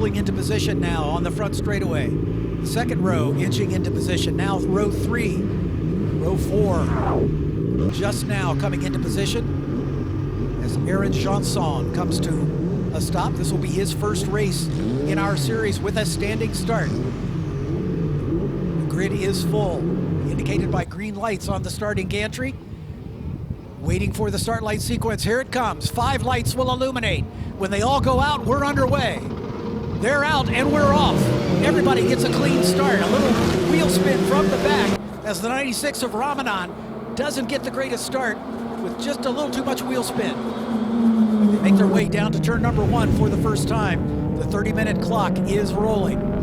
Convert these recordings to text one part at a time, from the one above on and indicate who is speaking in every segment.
Speaker 1: pulling into position now on the front straightaway. The second row inching into position. Now row 3, row 4 just now coming into position as Janzen comes to a stop. This will be his first race in our series with a standing start. The grid is full, indicated by green lights on the starting gantry. Waiting for the start light sequence. Here it comes. 5 lights will illuminate. When they all go out, we're underway. They're out and we're off. Everybody gets a clean start. A little wheel spin from the back as the 96 of Ramanan doesn't get the greatest start with just a little too much wheel spin. They make their way down to turn number 1 for the first time. The 30-minute clock is rolling.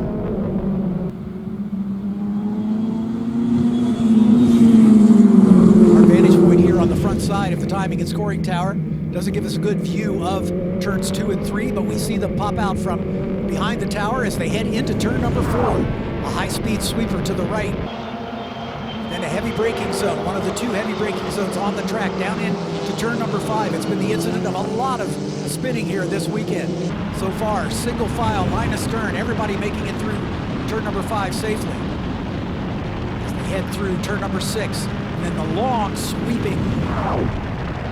Speaker 1: On the front side of the timing and scoring tower. Doesn't give us a good view of turns 2 and 3, but we see them pop out from behind the tower as they head into turn number 4. A high-speed sweeper to the right. Then a heavy braking zone, one of the 2 heavy braking zones on the track down into turn number 5. It's been the incident of a lot of spinning here this weekend. So far, single file, line astern, everybody making it through turn number 5 safely. As they head through turn number 6. And then the long sweeping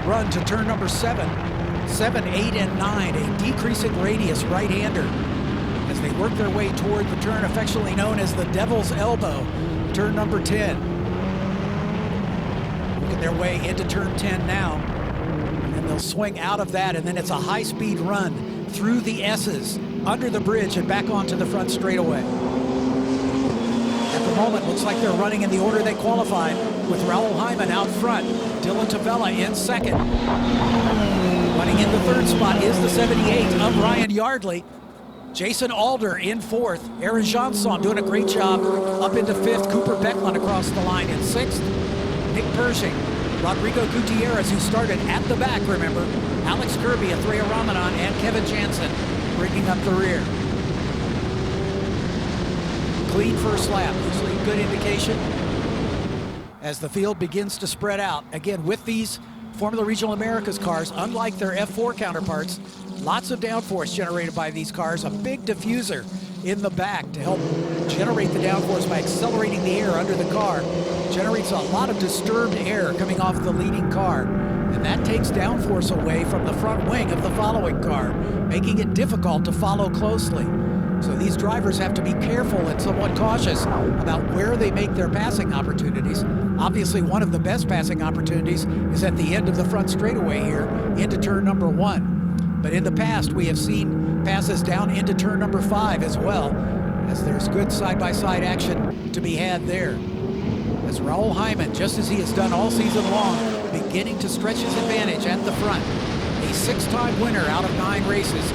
Speaker 1: run to turn number 7, 8, and 9, a decreasing radius right-hander as they work their way toward the turn affectionately known as the Devil's Elbow, turn number 10. Working their way into turn 10 now, and they'll swing out of that, and then it's a high-speed run through the S's, under the bridge, and back onto the front straightaway. At the moment, looks like they're running in the order they qualified, with Raoul Hyman out front, Tavella in second. Running in the third spot is the 78 of Ryan Yardley. Jason Alder in fourth. Janzen doing a great job up into fifth. Cooper Becklin across the line in sixth. Nick Persing, Rodrigo Gutierrez, who started at the back, remember. Alex Kirby, Athreya Ramanan, and Kevin Janzen bringing up the rear. Clean first lap, usually a good indication as the field begins to spread out. Again, with these Formula Regional Americas cars, unlike their F4 counterparts, lots of downforce generated by these cars, a big diffuser in the back to help generate the downforce by accelerating the air under the car. Generates a lot of disturbed air coming off the leading car, and that takes downforce away from the front wing of the following car, making it difficult to follow closely. So these drivers have to be careful and somewhat cautious about where they make their passing opportunities. Obviously, one of the best passing opportunities is at the end of the front straightaway here into turn number 1. But in the past, we have seen passes down into turn number 5 as well, as there's good side-by-side action to be had there. As Raoul Hyman, just as he has done all season long, beginning to stretch his advantage at the front. A 6-time winner out of 9 races.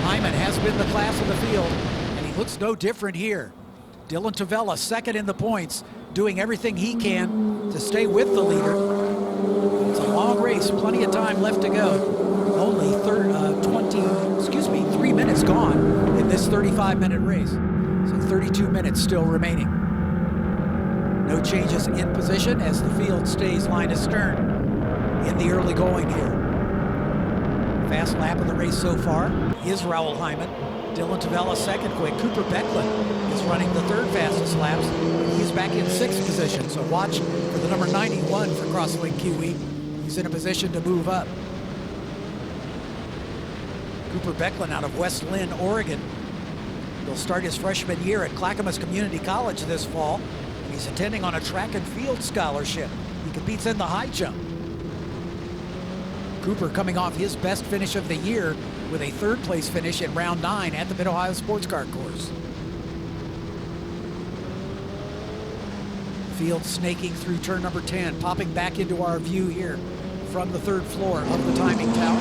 Speaker 1: Hyman has been the class of the field, and he looks no different here. Tavella second in the points, doing everything he can to stay with the leader. It's a long race, plenty of time left to go. Only 3 minutes gone in this 35-minute race. So 32 minutes still remaining. No changes in position as the field stays line astern in the early going here. Fast lap of the race so far is Raoul Hyman. Tavella second quick. Cooper Becklin is running the third fastest laps. He's back in 6th position, so watch for the number 91 for Crosslink QE. He's in a position to move up. Cooper Becklin out of West Lynn, Oregon. He'll start his freshman year at Clackamas Community College this fall. He's attending on a track and field scholarship. He competes in the high jump. Cooper coming off his best finish of the year with a 3rd place finish in round 9 at the Mid-Ohio Sports Car Course. Field snaking through turn number 10, popping back into our view here from the 3rd floor of the timing tower.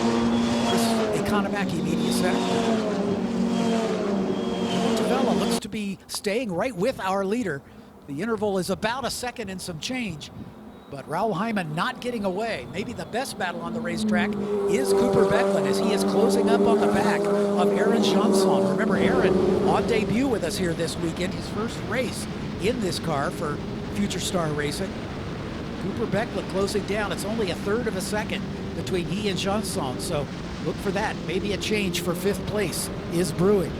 Speaker 1: This is Economaki Media Center. Tavella looks to be staying right with our leader. The interval is about a second and some change. But Raoul Hyman not getting away. Maybe the best battle on the racetrack is Cooper Becklin as he is closing up on the back of Janzen. Remember, Aaron on debut with us here this weekend, his first race in this car for Future Star Racing. Cooper Becklin closing down. It's only a 1/3 of a second between he and Janzen, so look for that. Maybe a change for 5th place is brewing.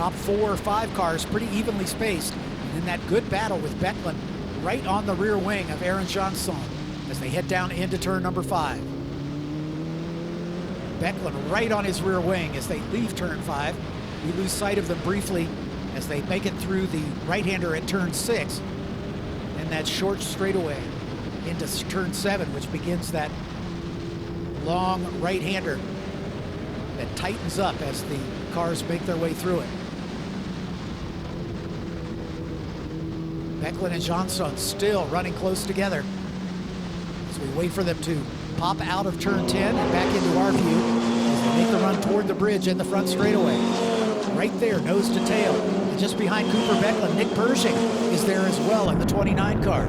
Speaker 1: top 4 or 5 cars pretty evenly spaced. And in that good battle with Becklin right on the rear wing of Janzen as they head down into turn number 5. Becklin right on his rear wing as they leave turn 5. We lose sight of them briefly as they make it through the right-hander at turn 6 and that short straightaway into turn 7, which begins that long right-hander that tightens up as the cars make their way through it. Becklin and Jeansonne still running close together as we wait for them to pop out of turn 10 and back into our view as they make the run toward the bridge in the front straightaway. Right there, nose to tail. And just behind Cooper Becklin, Nick Persing is there as well in the 29 car.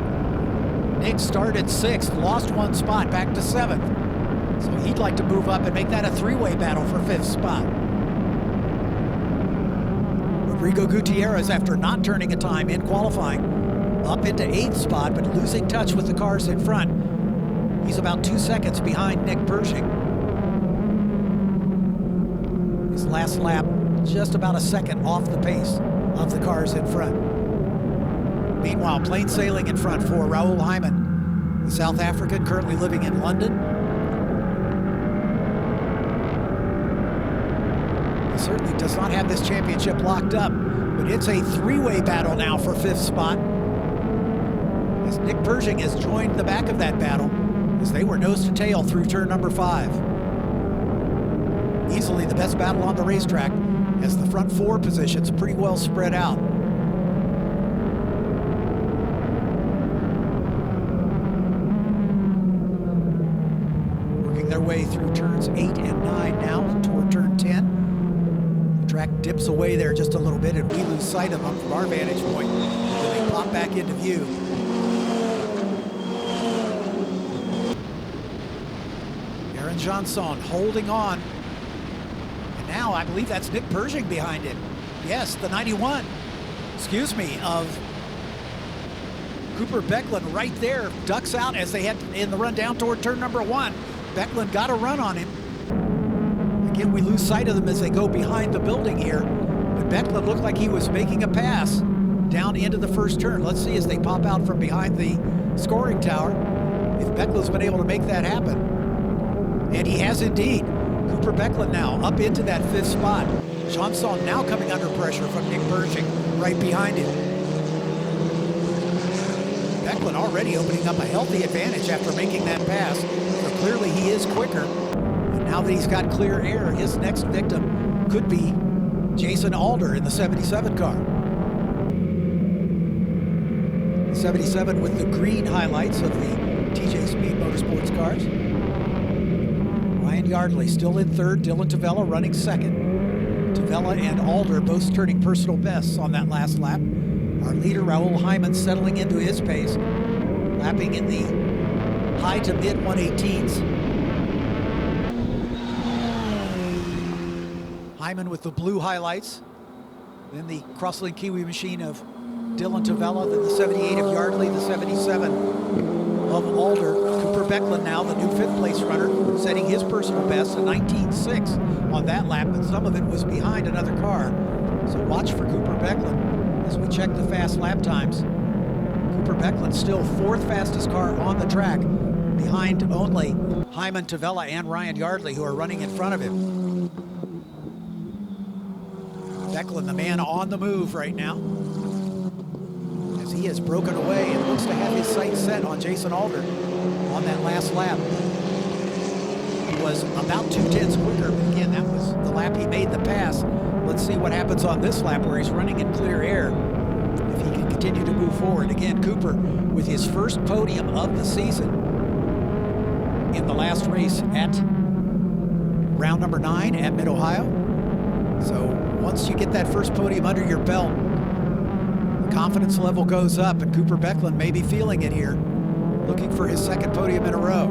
Speaker 1: Nick started 6th, lost 1 spot, back to 7th. So he'd like to move up and make that a 3-way battle for 5th spot. Rodrigo Gutierrez, after not turning a time in qualifying, up into 8th spot, but losing touch with the cars in front. He's about 2 seconds behind Nick Persing. His last lap, just about a second off the pace of the cars in front. Meanwhile, plain sailing in front for Raoul Hyman, the South African currently living in London. He certainly does not have this championship locked up, but it's a 3-way battle now for 5th spot, as Nick Persing has joined the back of that battle as they were nose to tail through turn number 5. Easily the best battle on the racetrack, as the front 4 positions pretty well spread out. Working their way through turns 8 and 9 now toward turn 10. The track dips away there just a little bit and we lose sight of them from our vantage point. Then they pop back into view. Janzen holding on. And now I believe that's Nick Persing behind him. Yes, the 91, of Cooper Becklin right there. Ducks out as they head in the run down toward turn number 1. Becklin got a run on him. Again, we lose sight of them as they go behind the building here. But Becklin looked like he was making a pass down into the first turn. Let's see as they pop out from behind the scoring tower if Becklin's been able to make that happen. And he has indeed. Cooper Becklin now up into that 5th spot. Janzen now coming under pressure from Nick Persing right behind him. Becklin already opening up a healthy advantage after making that pass. So clearly he is quicker. And now that he's got clear air, his next victim could be Jason Alder in the 77 car. The 77 with the green highlights of the TJ Speed Motorsports cars. Yardley still in 3rd, Dylan Tavella running 2nd. Tavella and Alder both turning personal bests on that last lap. Our leader, Raoul Hyman, settling into his pace, lapping in the high to mid 118s. Hyman with the blue highlights, then the Crosslink Kiwi machine of Dylan Tavella, then the 78 of Yardley, the 77 of Alder. Cooper Becklin now, the new 5th place runner, setting his personal best, a 19.6 on that lap, but some of it was behind another car. So watch for Cooper Becklin as we check the fast lap times. Cooper Becklin still 4th fastest car on the track, behind only Hyman, Tavella, and Ryan Yardley, who are running in front of him. Becklin, the man on the move right now, as he has broken away and looks to have his sights set on Jason Alder on that last lap. He was about 2/10 quicker, but again, that was the lap he made the pass. Let's see what happens on this lap where he's running in clear air, if he can continue to move forward. Again, Cooper with his first podium of the season in the last race at round number 9 at Mid-Ohio. So once you get that first podium under your belt, the confidence level goes up, and Cooper Becklin may be feeling it here, looking for his 2nd podium in a row.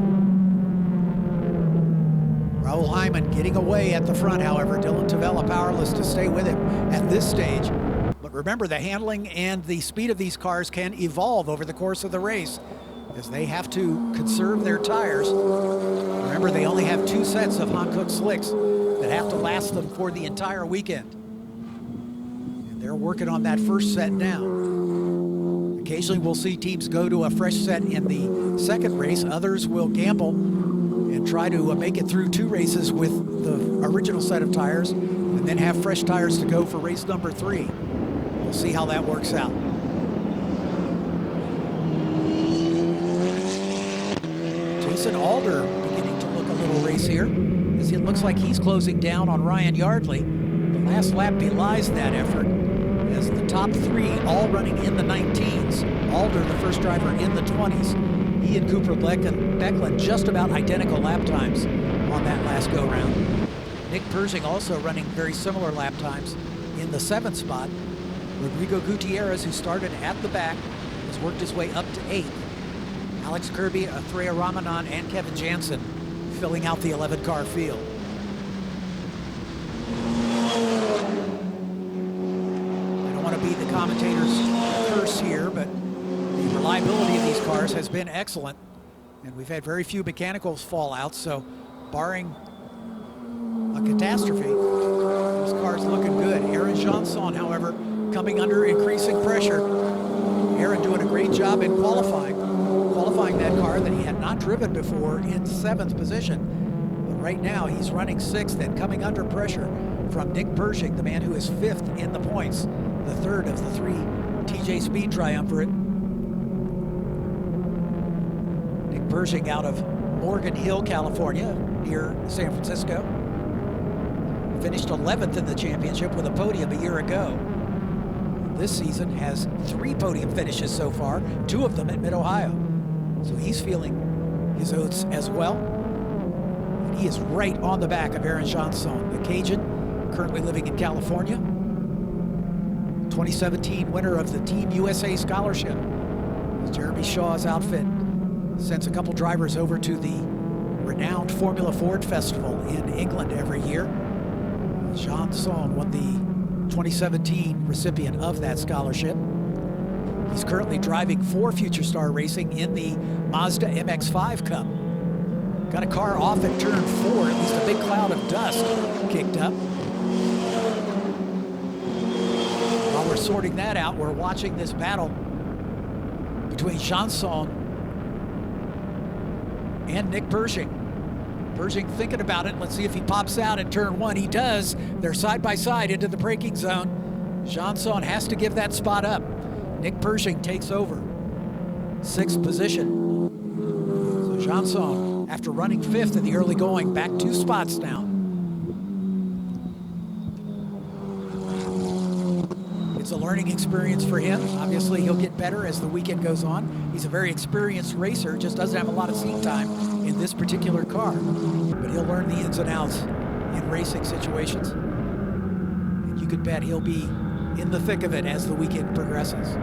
Speaker 1: Raoul Hyman getting away at the front, however. Dylan Tavella powerless to stay with him at this stage. But remember, the handling and the speed of these cars can evolve over the course of the race, as they have to conserve their tires. Remember, they only have 2 sets of Hankook slicks that have to last them for the entire weekend. They're working on that first set now. Occasionally we'll see teams go to a fresh set in the second race. Others will gamble and try to make it through 2 races with the original set of tires and then have fresh tires to go for race number 3. We'll see how that works out. Alder beginning to look a little racier as it looks like he's closing down on Ryan Yardley. The last lap belies that effort as the top 3 all running in the 19s. Alder, the first driver, in the 20s. He and Cooper Becklin just about identical lap times on that last go-round. Nick Persing also running very similar lap times in the 7th spot. Rodrigo Gutierrez, who started at the back, has worked his way up to 8th. Alex Kirby, Athreya Ramanan, and Kevin Janzen filling out the 11-car field. I don't want to be the commentator's curse here, but the reliability of these cars has been excellent, and we've had very few mechanicals fallouts, so barring a catastrophe, this car's looking good. Janzen, however, coming under increasing pressure. Aaron doing a great job in qualifying that car that he had not driven before in 7th position. But right now he's running 6th and coming under pressure from Nick Persing, the man who is 5th in the points, the 3rd of the 3 TJ Speed triumvirate. Nick Persing out of Morgan Hill, California, near San Francisco. Finished 11th in the championship with a podium a year ago. This season has 3 podium finishes so far, 2 of them at Mid-Ohio. So he's feeling his oats as well. And he is right on the back of Janzen, the Cajun, currently living in California. 2017 winner of the Team USA Scholarship. Jeremy Shaw's outfit sends a couple drivers over to the renowned Formula Ford Festival in England every year. Janzen won the 2017 recipient of that scholarship. He's currently driving for Future Star Racing in the Mazda MX-5 Cup. Got a car off at turn 4, at least a big cloud of dust kicked up. While we're sorting that out, we're watching this battle between Janzen and Nick Persing. Persing thinking about it. Let's see if he pops out at turn 1. He does. They're side by side into the braking zone. Janzen has to give that spot up. Nick Persing takes over 6th position. So Janzen, after running 5th in the early going, back 2 spots now. It's a learning experience for him. Obviously, he'll get better as the weekend goes on. He's a very experienced racer, just doesn't have a lot of seat time in this particular car. But he'll learn the ins and outs in racing situations. And you could bet he'll be in the thick of it as the weekend progresses.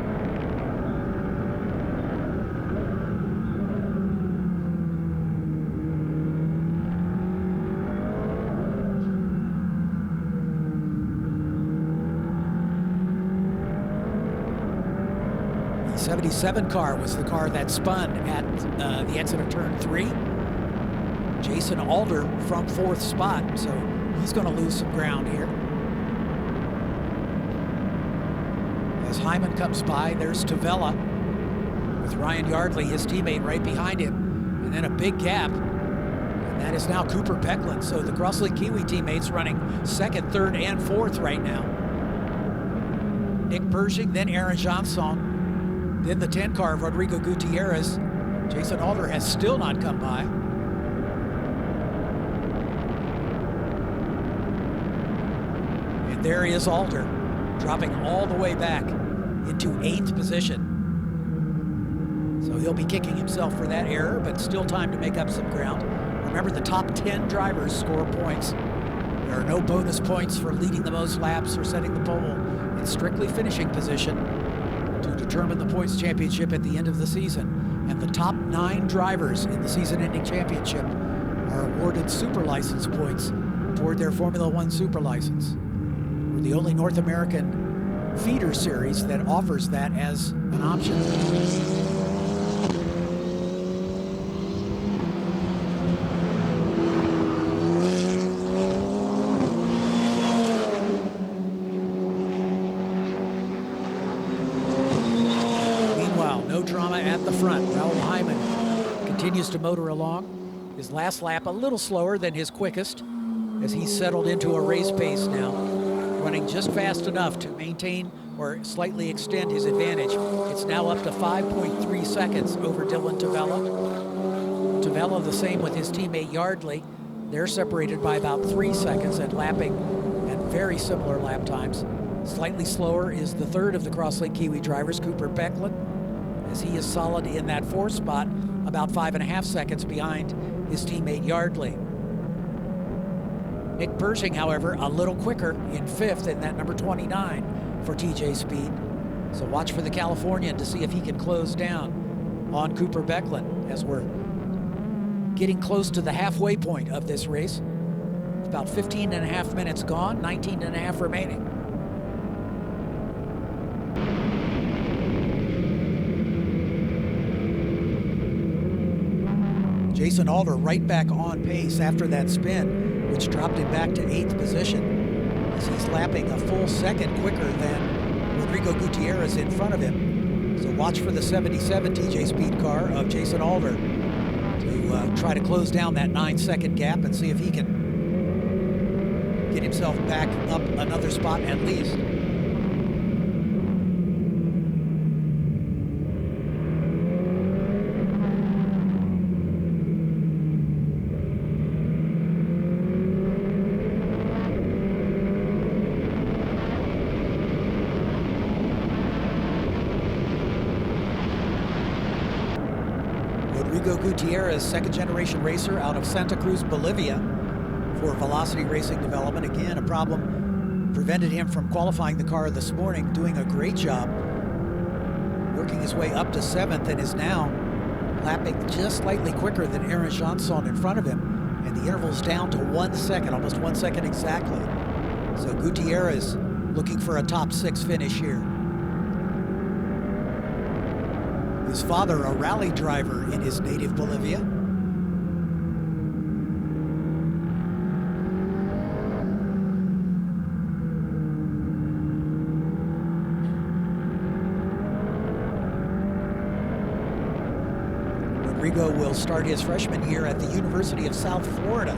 Speaker 1: The 77 car was the car that spun at the exit of turn 3. Jason Alder from 4th spot, so he's going to lose some ground here. As Hyman comes by, there's Tavella with Ryan Yardley, his teammate, right behind him. And then a big gap, and that is now Cooper Becklin. So the Crossley Kiwi teammates running 2nd, 3rd, and 4th right now. Nick Persing, then Janzen, then the 10 car of Rodrigo Gutierrez. Jason Alder has still not come by. And there he is, Alder, dropping all the way back into 8th position. So he'll be kicking himself for that error, but still time to make up some ground. Remember, the top 10 drivers score points. There are no bonus points for leading the most laps or setting the pole. It's strictly finishing position to determine the points championship at the end of the season. And the top 9 drivers in the season-ending championship are awarded super license points toward their Formula One super license. We're the only North American feeder series that offers that as an option. at the front. Raoul Hyman continues to motor along. His last lap a little slower than his quickest as he's settled into a race pace now, running just fast enough to maintain or slightly extend his advantage. It's now up to 5.3 seconds over Dylan Tavella. Tavella the same with his teammate Yardley. They're separated by about 3 seconds and lapping at very similar lap times. Slightly slower is the third of the Crosslink Kiwi drivers, Cooper Becklin, as he is solid in that fourth spot, about 5.5 seconds behind his teammate Yardley. Nick Persing, however, a little quicker in fifth in that number 29 for TJ Speed. So watch for the Californian to see if he can close down on Cooper Becklin as we're getting close to the halfway point of this race. It's about 15.5 minutes gone, 19.5 remaining. Jason Alder right back on pace after that spin, which dropped him back to 8th position, as he's lapping a full second quicker than Rodrigo Gutierrez in front of him. So watch for the 77 TJ Speed car of Jason Alder to try to close down that 9-second gap and see if he can get himself back up another spot at least. Rodrigo Gutierrez, second-generation racer out of Santa Cruz, Bolivia, for Velocity Racing Development. Again, a problem prevented him from qualifying the car this morning, doing a great job, working his way up to 7th, and is now lapping just slightly quicker than Aaron Jeansonne in front of him, and the interval's down to 1 second, almost 1 second exactly. So Gutierrez looking for a top 6 finish here. His father, a rally driver in his native Bolivia. Rodrigo will start his freshman year at the University of South Florida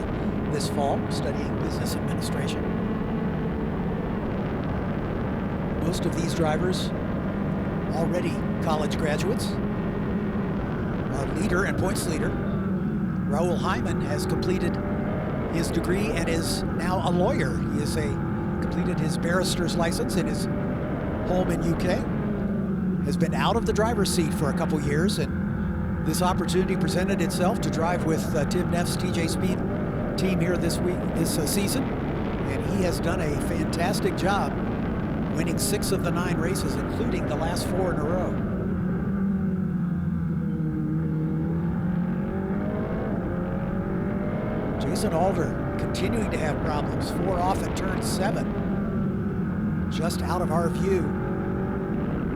Speaker 1: this fall, studying business administration. Most of these drivers already college graduates. Our leader and points leader, Raoul Hyman, has completed his degree and is now a lawyer. He has completed his barrister's license in his home in UK, has been out of the driver's seat for a couple years, and this opportunity presented itself to drive with Tim Neff's TJ Speed team here this season, and he has done a fantastic job, winning 6 of the 9 races, including the last 4 in a row. Jason Alder continuing to have problems, 4 off at turn 7, just out of our view,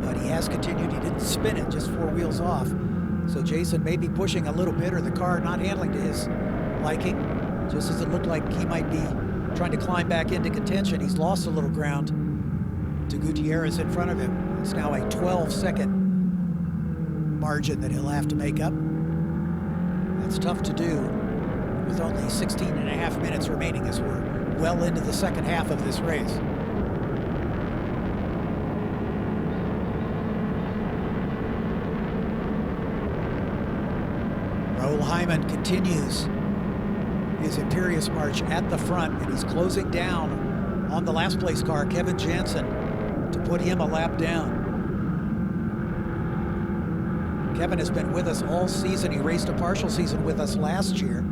Speaker 1: but he has continued. He didn't spin it, just 4 wheels off. So Jason may be pushing a little bit, or the car not handling to his liking, just as it looked like he might be trying to climb back into contention. He's lost a little ground to Gutierrez in front of him. It's now a 12-second margin that he'll have to make up. That's tough to do with only 16.5 minutes remaining as we're well into the second half of this race. Raoul Hyman continues his imperious march at the front, and he's closing down on the last place car, Kevin Janzen, to put him a lap down. Kevin has been with us all season. He raced a partial season with us last year.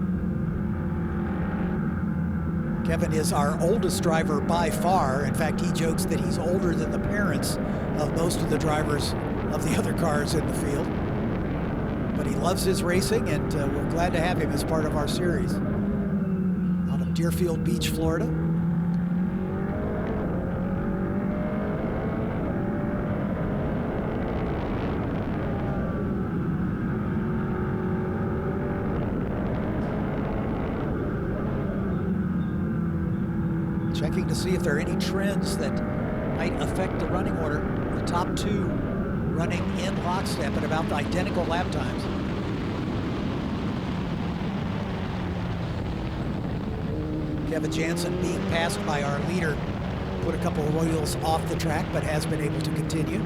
Speaker 1: Kevin is our oldest driver by far. In fact, he jokes that he's older than the parents of most of the drivers of the other cars in the field. But he loves his racing, and we're glad to have him as part of our series. Out of Deerfield Beach, Florida. Checking to see if there are any trends that might affect the running order. The top 2 running in lockstep at about the identical lap times. Kevin Janzen being passed by our leader, put a couple of wheels off the track, but has been able to continue.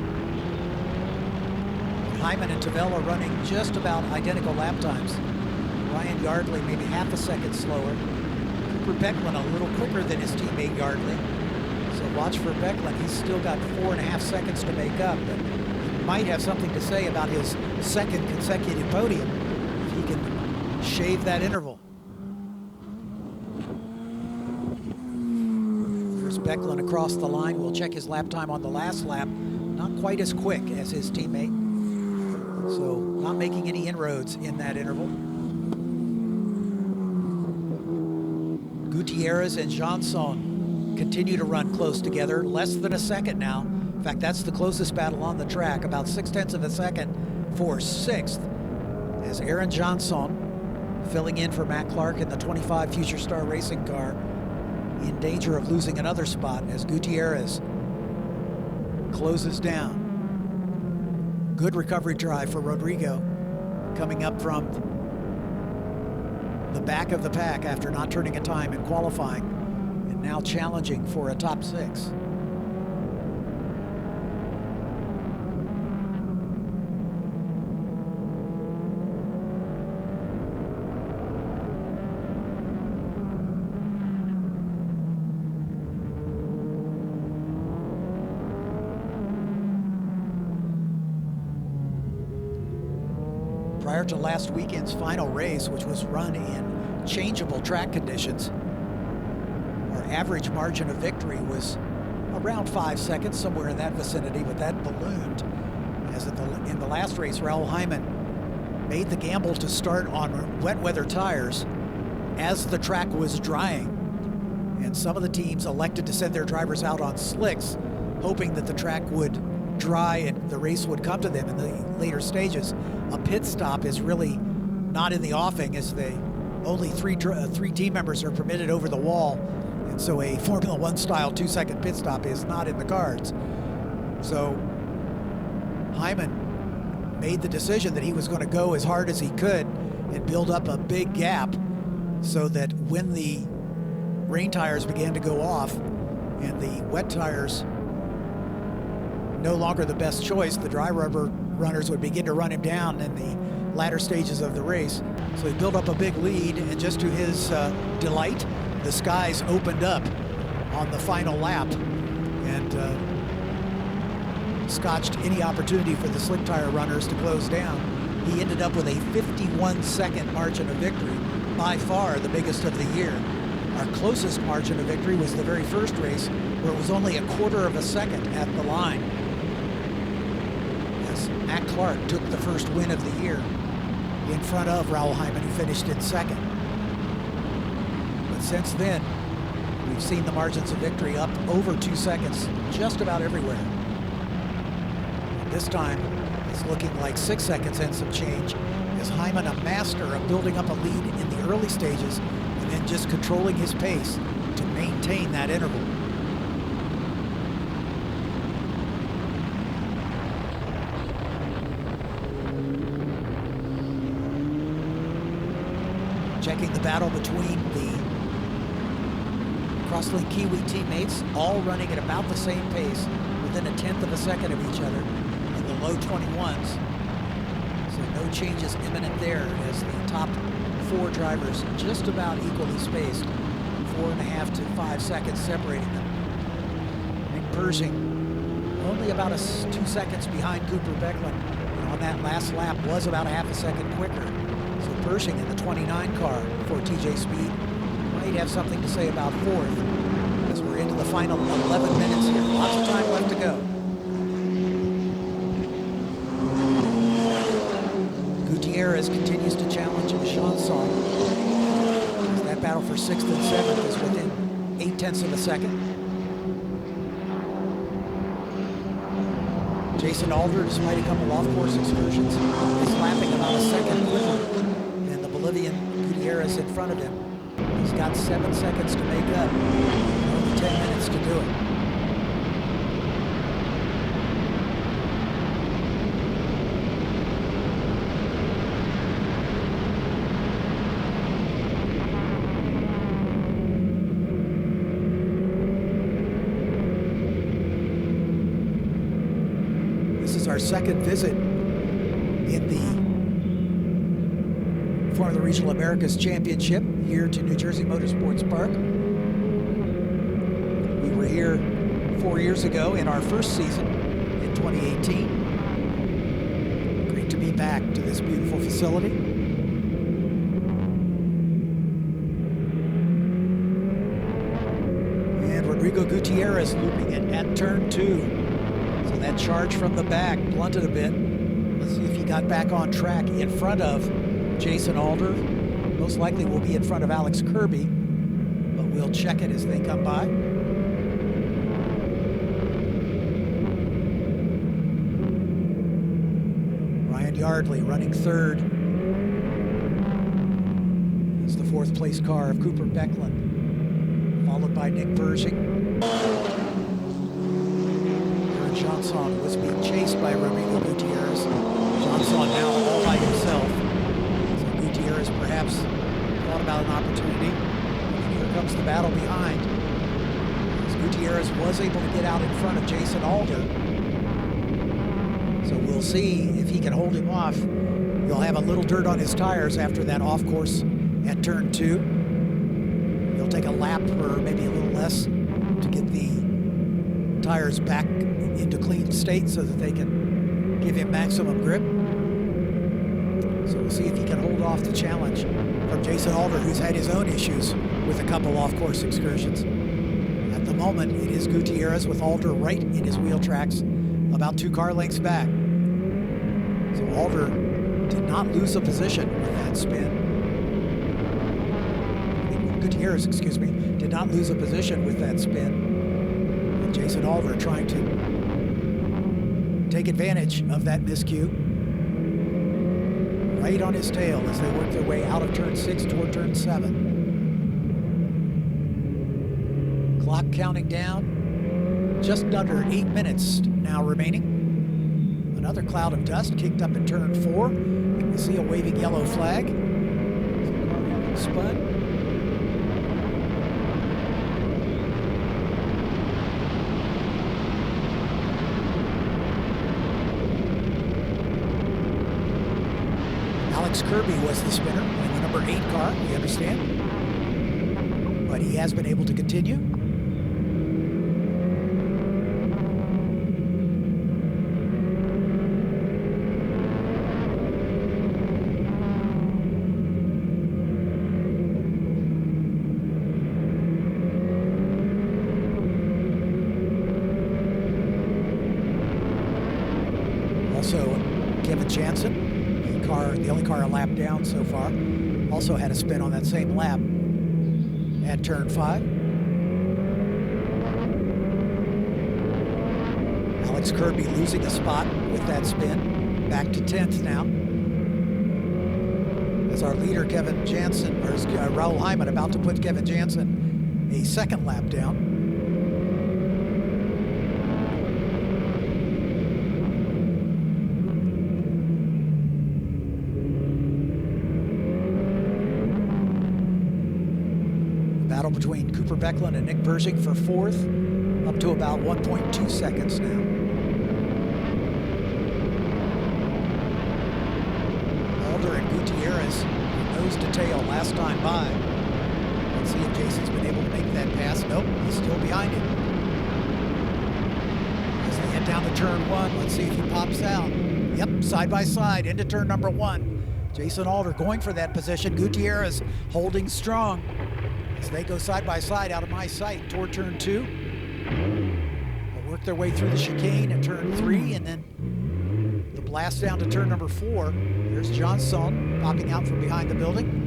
Speaker 1: Hyman and Tavella running just about identical lap times. Ryan Yardley maybe half a second slower. Cooper Becklin a little quicker than his teammate Yardley. So watch for Becklin. He's still got 4.5 seconds to make up, but he might have something to say about his second consecutive podium if he can shave that interval. There's Becklin across the line. We'll check his lap time on the last lap. Not quite as quick as his teammate. So not making any inroads in that interval. Gutierrez and Jeansonne continue to run close together, less than a second now. In fact, that's the closest battle on the track, about 0.6 of a second for 6th, as Aaron Jeansonne, filling in for Matt Clark in the 25 Future Star Racing car, in danger of losing another spot as Gutierrez closes down. Good recovery drive for Rodrigo, coming up from the back of the pack after not turning a time in qualifying, and now challenging for a top 6. Prior to last weekend's final race, which was run in changeable track conditions, our average margin of victory was around 5 seconds, somewhere in that vicinity, but that ballooned as in the last race, Raoul Hyman made the gamble to start on wet weather tires as the track was drying. And some of the teams elected to send their drivers out on slicks, hoping that the track would dry and the race would come to them in the later stages. A pit stop is really not in the offing, as only three team members are permitted over the wall, and so a Formula One style 2-second pit stop is not in the cards. So Hyman made the decision that he was going to go as hard as he could and build up a big gap, so that when the rain tires began to go off and the wet tires no longer the best choice, the dry rubber runners would begin to run him down in the latter stages of the race. So he built up a big lead, and just to his delight, the skies opened up on the final lap and scotched any opportunity for the slick tire runners to close down. He ended up with a 51-second margin of victory, by far the biggest of the year. Our closest margin of victory was the very first race, where it was only 1/4 of a second at the line, as Matt Clark took the first win of the year in front of Raoul Hyman, who finished in second. But since then, we've seen the margins of victory up over 2 seconds just about everywhere. And this time, it's looking like 6 seconds and some change, as Hyman, a master of building up a lead in the early stages and then just controlling his pace to maintain that interval. Checking the battle between the Crosslink Kiwi teammates, all running at about the same pace, within 1/10 of a second of each other in the low 21s. So no changes imminent there, as the top 4 drivers just about equally spaced, 4.5 to 5 seconds separating them. Nick Persing only about 2 seconds behind Cooper Becklin, and on that last lap was about 1/2 a second quicker. So Persing in the 29 car for TJ Speed might have something to say about 4th, as we're into the final 11 minutes here. Lots of time left to go. Gutierrez continues to challenge Jeansonne. That battle for 6th and 7th is within 0.8 of a second. Jason Alder, despite a couple off-course excursions, is lapping about a second quicker than the Bolivian Gutierrez in front of him. He's got 7 seconds to make up, only 10 minutes to do it. is our second visit in the Formula Regional Americas Championship here to New Jersey Motorsports Park. We were here 4 years ago in our first season in 2018. Great to be back to this beautiful facility. And Rodrigo Gutierrez looping it at turn 2. So that charge from the back blunted a bit. Let's see if he got back on track in front of Jason Alder. Most likely will be in front of Alex Kirby, but we'll check it as they come by. Yardley running third. It's the 4th place car of Cooper Becklin, followed by Nick Persing. Jeansonne was being chased by Rodrigo Gutierrez. Jeansonne now all by himself. So Gutierrez perhaps thought about an opportunity. And here comes the battle behind. As Gutierrez was able to get out in front of Jason Alder. So we'll see if he can hold him off. He'll have a little dirt on his tires after that off course at turn 2. He'll take a lap or maybe a little less to get the tires back into clean state so that they can give him maximum grip. So we'll see if he can hold off the challenge from Jason Alder, who's had his own issues with a couple off-course excursions. At the moment, it is Gutierrez with Alder right in his wheel tracks, about 2 car lengths back. So Alder did not lose a position with that spin. Gutierrez, excuse me, did not lose a position with that spin. And Jason Alder trying to take advantage of that miscue. Right on his tail as they work their way out of turn 6 toward turn 7. Clock counting down. Just under 8 minutes now remaining. Another cloud of dust kicked up in turn 4. And we see a waving yellow flag. Spun. Alex Kirby was the spinner in the number 8 car, we understand. But he has been able to continue. Janzen, the only car a lap down so far, also had a spin on that same lap at turn 5. Alex Kirby losing a spot with that spin, back to 10th now. As our leader Kevin Janzen, or Raoul Hyman, about to put Kevin Janzen a 2nd lap down. Battle between Cooper Becklin and Nick Persing for 4th, up to about 1.2 seconds now. Alder and Gutierrez nose to tail last time by. Let's see if Jason's been able to make that pass. Nope, he's still behind him. As they head down to turn 1, let's see if he pops out. Yep, side by side into turn number 1. Jason Alder going for that position. Gutierrez holding strong. As they go side by side out of my sight toward turn 2. They'll work their way through the chicane at turn 3, and then the blast down to turn number 4. There's Jeansonne popping out from behind the building.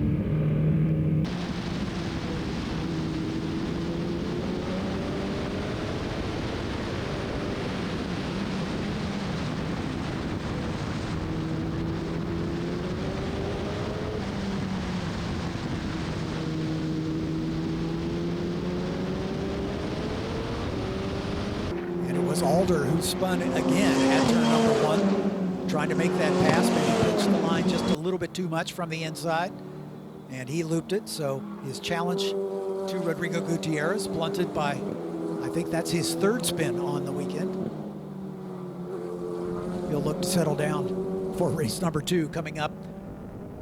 Speaker 1: Alder, who spun again at turn number 1, trying to make that pass, maybe pitched the line just a little bit too much from the inside, and he looped it. So his challenge to Rodrigo Gutierrez blunted by, I think that's his 3rd spin on the weekend. he'll look to settle down for race number 2 coming up.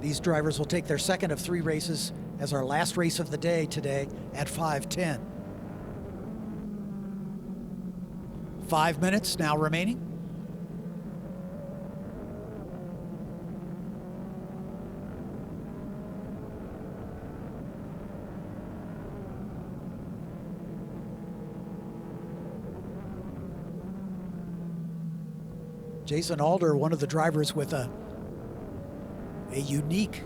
Speaker 1: These drivers will take their second of 3 races as our last race of the day today at 5:10. 5 minutes now remaining. Jason Alder, one of the drivers with a unique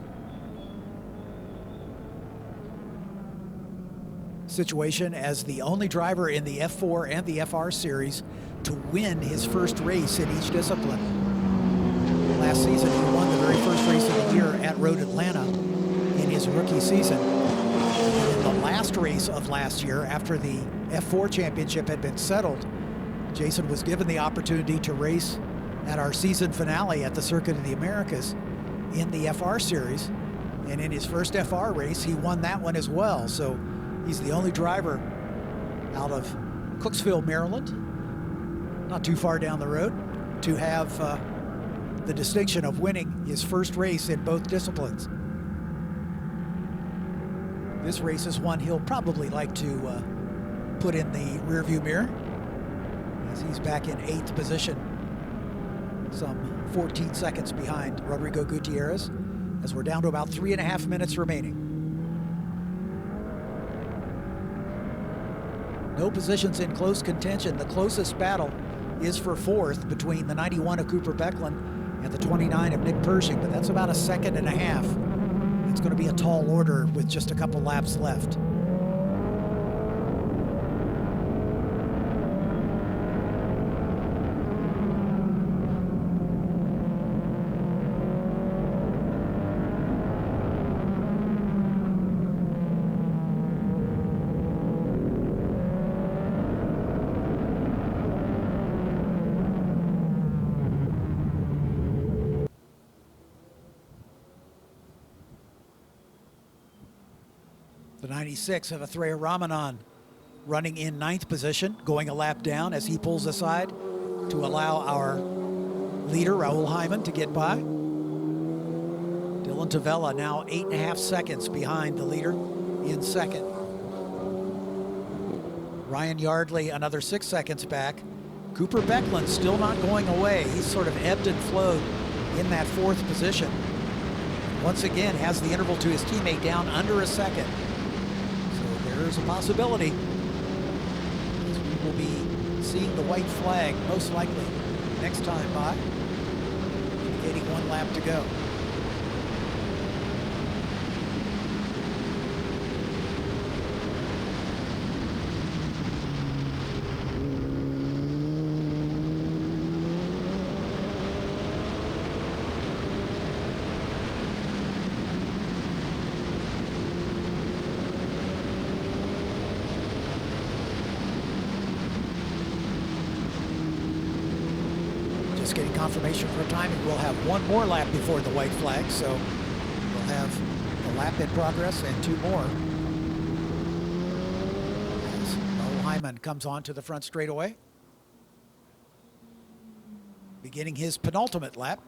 Speaker 1: situation as the only driver in the F4 and the FR series to win his first race in each discipline. Last season, he won the very first race of the year at Road Atlanta in his rookie season. And in the last race of last year, after the F4 championship had been settled, Jason was given the opportunity to race at our season finale at the Circuit of the Americas in the FR series. And in his first FR race, he won that one as well. So he's the only driver out of Cooksville, Maryland, not too far down the road, to have the distinction of winning his first race in both disciplines. This race is one he'll probably like to put in the rearview mirror as he's back in 8th position, some 14 seconds behind Rodrigo Gutierrez, as we're down to about 3.5 minutes remaining. No positions in close contention. The closest battle is for 4th between the 91 of Cooper Becklin and the 29 of Nick Persing, but that's about 1.5 seconds. It's going to be a tall order with just a couple laps left. The 96 of Athreya Ramanan running in 9th position, going a lap down as he pulls aside to allow our leader, Raoul Hyman, to get by. Dylan Tavella now 8.5 seconds behind the leader in 2nd. Ryan Yardley another 6 seconds back. Cooper Becklin still not going away. He's sort of ebbed and flowed in that 4th position. Once again, has the interval to his teammate down under 1 second. There's a possibility we will be seeing the white flag most likely next time by, indicating 1 lap to go. Getting confirmation for timing. We'll have 1 more lap before the white flag, so we'll have a lap in progress and 2 more. As Raoul Hyman comes on to the front straightaway, beginning his penultimate lap.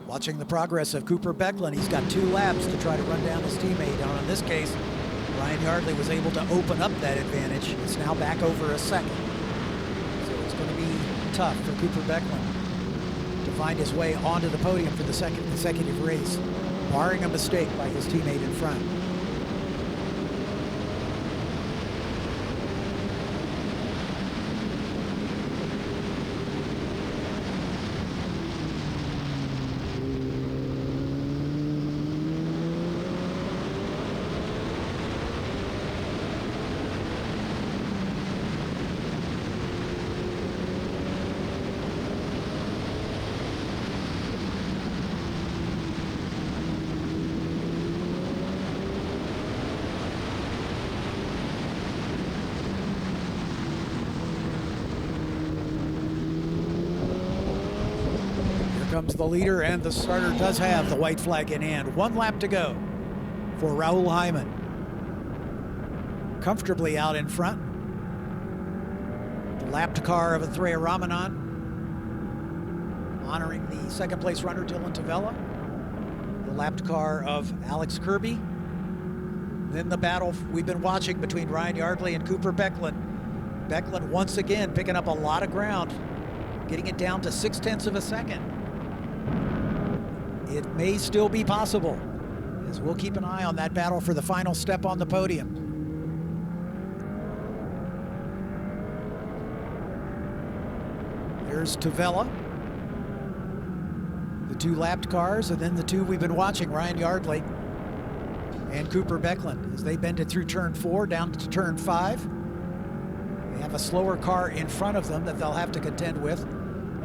Speaker 1: Watching the progress of Cooper Becklin, he's got 2 laps to try to run down his teammate. And in this case, Ryan Yardley was able to open up that advantage. It's now back over 1 second. So it's going to be tough for Cooper Becklin to find his way onto the podium for the 2nd consecutive race, barring a mistake by his teammate in front. comes the leader, and the starter does have the white flag in hand. 1 lap to go for Raoul Hyman. Comfortably out in front. The lapped car of Athreya Ramanan, honoring the second place runner Dylan Tavella. The lapped car of Alex Kirby. Then the battle we've been watching between Ryan Yardley and Cooper Becklin. Becklin once again picking up a lot of ground, getting it down to 0.6 of a second. It may still be possible, as we'll keep an eye on that battle for the final step on the podium. There's Tavella, the 2 lapped cars, and then the 2 we've been watching, Ryan Yardley and Cooper Becklin, as they bend it through turn 4 down to turn 5. They have a slower car in front of them that they'll have to contend with.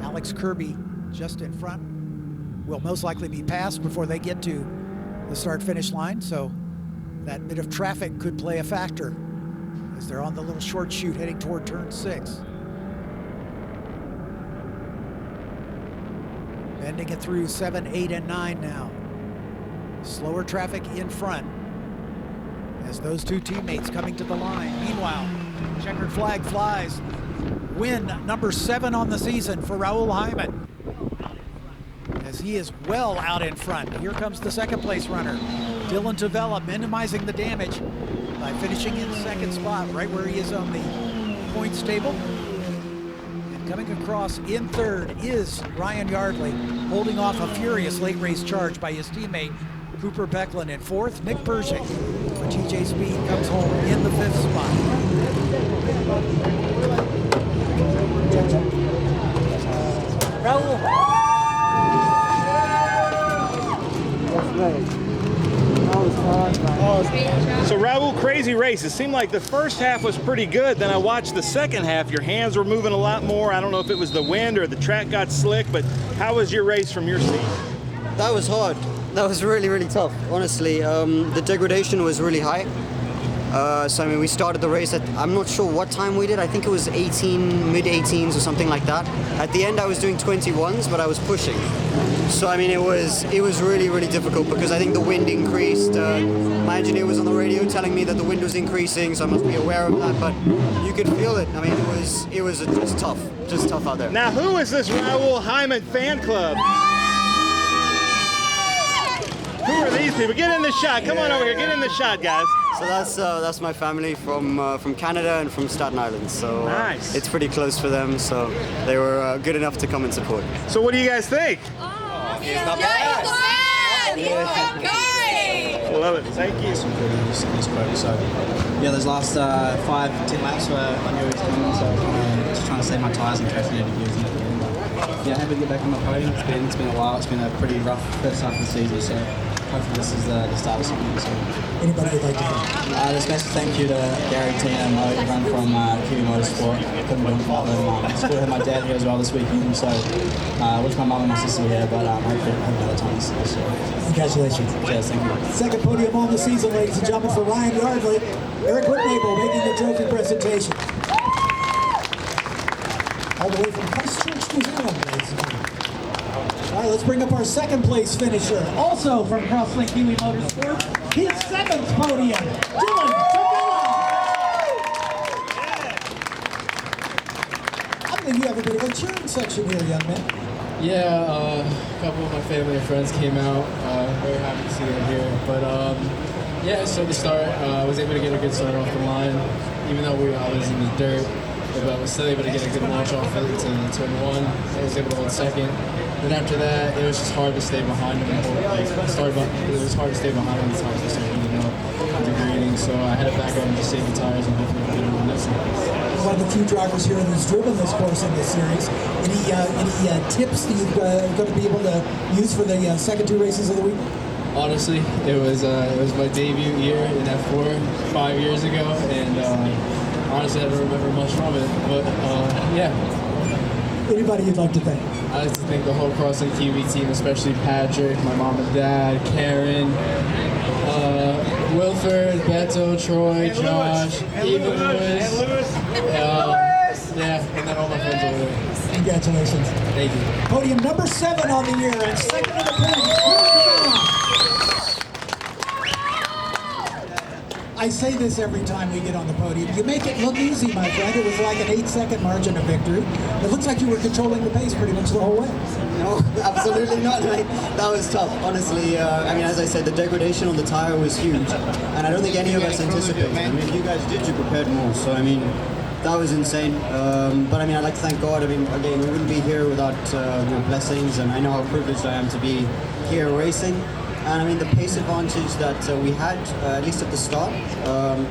Speaker 1: Alex Kirby just in front will most likely be passed before they get to the start-finish line, so that bit of traffic could play a factor as they're on the little short chute heading toward turn 6. Bending it through 7, 8, and 9 now. Slower traffic in front as those 2 teammates coming to the line. Meanwhile, checkered flag flies. Win number 7 on the season for Raoul Hyman, as he is well out in front. Here comes the second place runner, Dylan Tavella, minimizing the damage by finishing in second spot, right where he is on the points table. And coming across in third is Ryan Yardley, holding off a furious late race charge by his teammate Cooper Becklin in fourth. Nick Persing for TJ Speed comes home in the 5th spot. Raoul.
Speaker 2: So Raoul, crazy race. It seemed like the first half was pretty good. Then I watched the second half. Your hands were moving a lot more. I don't know if it was the wind or the track got slick, but how was your race from your seat?
Speaker 3: That was hard. That was really, really tough, honestly. The degradation was really high. So, I mean, we started the race at, I'm not sure what time we did. I think it was 18, mid-18s or something like that. At the end, I was doing 21s, but I was pushing. So, I mean, it was really, really difficult because I think the wind increased. My engineer was on the radio telling me that the wind was increasing, so I must be aware of that. But you could feel it. I mean, it was just tough out there.
Speaker 2: Now, who is this Raoul Hyman fan club? Who are these people? Get in the shot. Come on over here. Get in the shot, guys.
Speaker 3: So that's my family from Canada and from Staten Island. So
Speaker 2: nice.
Speaker 3: It's pretty close for them. So they were good enough to come and support.
Speaker 2: So what do you guys think?
Speaker 4: Oh, he's not bad. He's so good.
Speaker 2: Love it. Thank you.
Speaker 5: Some pretty quite so. Yeah, those last 5-10 laps were I knew he was coming, so just trying to save my tyres and tracking interviews and everything. Yeah, happy to get back on the podium. It's been a while. It's been a pretty rough first half of the season, so hopefully this is the start of something. So.
Speaker 1: Anybody would like to thank?
Speaker 5: Just special thank you to Gary, Tina, and Mo, everyone from Kirby Motorsport. Couldn't have done without them. Still had my dad here as well this weekend, so wish my mum and my sister were here, but hopefully another time this year.
Speaker 1: Congratulations.
Speaker 5: Cheers, thank you.
Speaker 1: Second podium on the season, ladies and gentlemen, for Ryan Yardley. Eric Whitnable making the trophy presentation. All the way from Christchurch, New Zealand, ladies and gentlemen. All right, let's bring up our second place finisher, also from Crosslink Kiwi Motorsports, his 7th podium, Dylan Tavella. I believe you have a bit of a cheering section here, young man.
Speaker 6: Yeah, a couple of my family and friends came out. Very happy to see them here. But yeah, so to start, I was able to get a good start off the line, even though I was in the dirt. But I was still able to get a good launch off it to turn 1. I was able to hold second. Then after that, it was just hard to stay behind him. It was hard to stay behind him. The tires were starting to degrading, so I had to back up and just save the tires and hopefully get him on this one.
Speaker 1: One of the few drivers here who's driven this course in this series. Any tips that you're going to be able to use for the second 2 races of the week?
Speaker 6: Honestly, it was my debut year in F4 5 years ago, and honestly, I don't remember much from it, but yeah.
Speaker 1: Anybody you'd like to thank?
Speaker 6: I'd like to thank the whole Crosslink Kiwi team, especially Patrick, my mom and dad, Karen, Wilford, Beto, Troy, Josh, even Lewis. Yeah, and then all my friends over there.
Speaker 7: Congratulations.
Speaker 5: Thank you.
Speaker 7: Podium number 7 on the year and second of the points. I say this every time we get on the podium. You make it look easy, my friend. It was like an 8-second margin of victory. It looks like you were controlling the pace pretty much the whole way.
Speaker 3: No, absolutely not. That was tough, honestly. I mean, as I said, the degradation on the tire was huge, and I don't think any of us anticipated. I mean, if you guys did, you prepared more. So I mean, that was insane. But I mean, I'd like to thank God. I mean, again, we wouldn't be here without your blessings, and I know how privileged I am to be here racing. And I mean, the pace advantage that we had, at least at the start,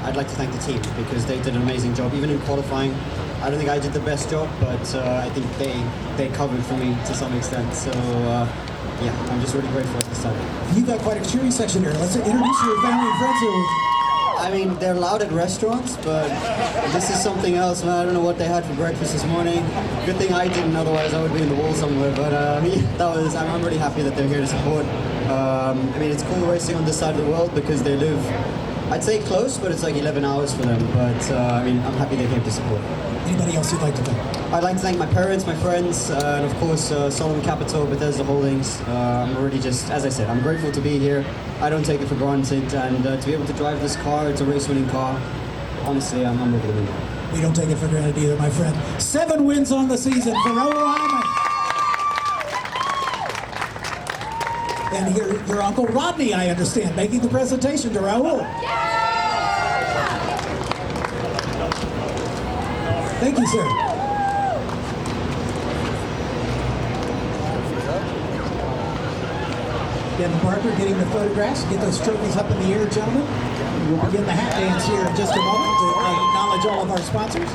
Speaker 3: I'd like to thank the team because they did an amazing job. Even in qualifying, I don't think I did the best job, but I think they covered for me to some extent. So yeah, I'm just really grateful at this time.
Speaker 7: You've got quite a cheery section here. Let's introduce your family and friends here.
Speaker 3: I mean, they're loud at restaurants, but this is something else, man. I don't know what they had for breakfast this morning. Good thing I didn't, otherwise I would be in the wall somewhere. But yeah, I'm really happy that they're here to support. I mean, it's cool racing on this side of the world because they live, I'd say close, but it's like 11 hours for them. But I mean, I'm happy they came to support.
Speaker 7: Anybody else you'd like to thank?
Speaker 3: I'd like to thank my parents, my friends, and of course Solomon Capital, Bethesda Holdings. I'm really just, as I said, I'm grateful to be here. I don't take it for granted, and to be able to drive this car, it's a race-winning car. Honestly, I'm over the moon.
Speaker 7: We don't take it for granted either, my friend. 7 wins on the season for Raoul Hyman. And here, your Uncle Rodney, I understand, making the presentation to Raoul. Thank you, sir. Kevin Parker getting the photographs. Get those trophies up in the air, gentlemen. We'll begin the hat dance here in just a moment to acknowledge all of our sponsors.